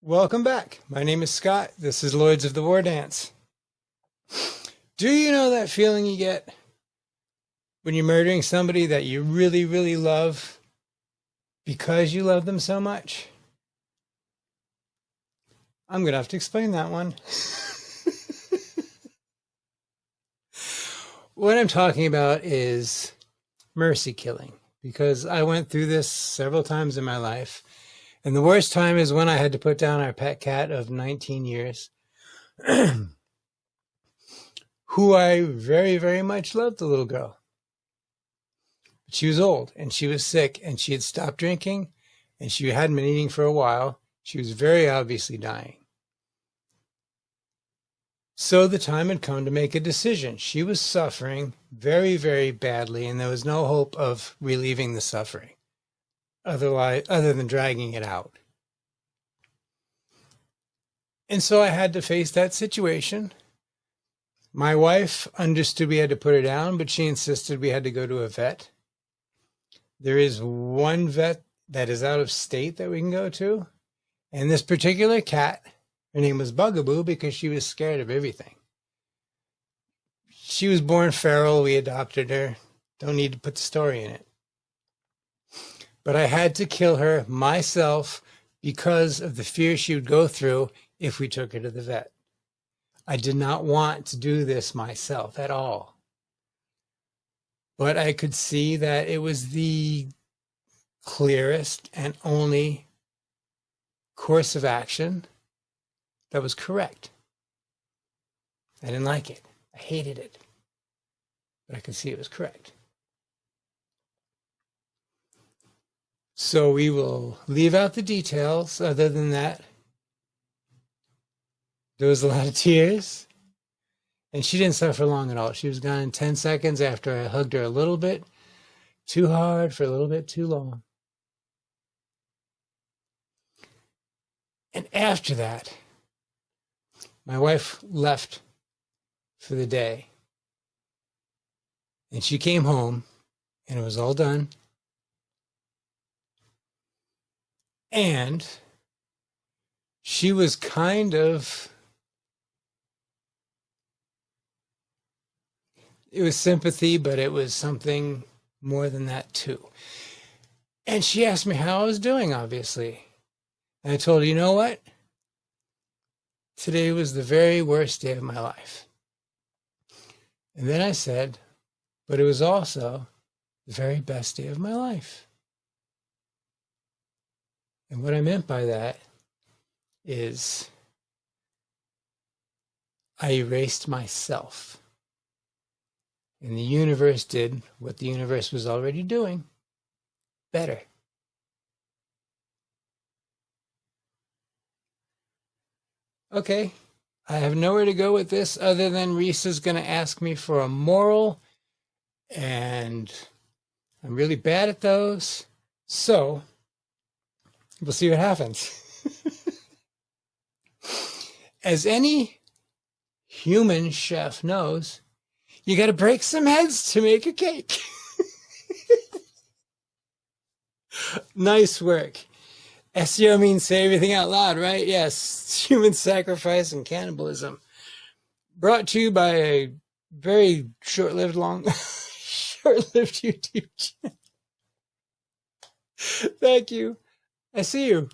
Welcome back. My name is Scott. This is Lords of the War Dance. Do you know that feeling you get when you're murdering somebody that you really, really love because you love them so much? I'm going to have to explain that one. What I'm talking about is mercy killing, because I went through this several times in my life. And the worst time is when I had to put down our pet cat of 19 years, who I very, very much loved, the little girl. But she was old and she was sick and she had stopped drinking and she hadn't been eating for a while. She was very obviously dying. So the time had come to make a decision. She was suffering very, very badly, and there was no hope of relieving the suffering other than dragging it out. And so I had to face that situation. My wife understood we had to put her down, but she insisted we had to go to a vet. There is one vet that is out of state that we can go to. And this particular cat, her name was Bugaboo because she was scared of everything. She was born feral. We adopted her. Don't need to put the story in it. But I had to kill her myself because of the fear she would go through if we took her to the vet. I did not want to do this myself at all. But I could see that it was the clearest and only course of action that was correct. I didn't like it. I hated it. But I could see it was correct. So we will leave out the details. Other than that, there was a lot of tears. And she didn't suffer long at all. She was gone in 10 seconds after I hugged her a little bit too hard for a little bit too long. And after that, my wife left for the day. And she came home, and it was all done. And she was kind of, it was sympathy, but it was something more than that too. And she asked me how I was doing, obviously. And I told her, you know what? Today was the very worst day of my life. And then I said, but it was also the very best day of my life. And what I meant by that is I erased myself. And the universe did what the universe was already doing better. Okay, I have nowhere to go with this other than Reese is going to ask me for a moral, and I'm really bad at those. So we'll see what happens. As any human chef knows, you got to break some heads to make a cake. Nice work. SEO means say everything out loud, right? Yes, human sacrifice and cannibalism. Brought to you by a very short-lived YouTube channel. Thank you. I see you.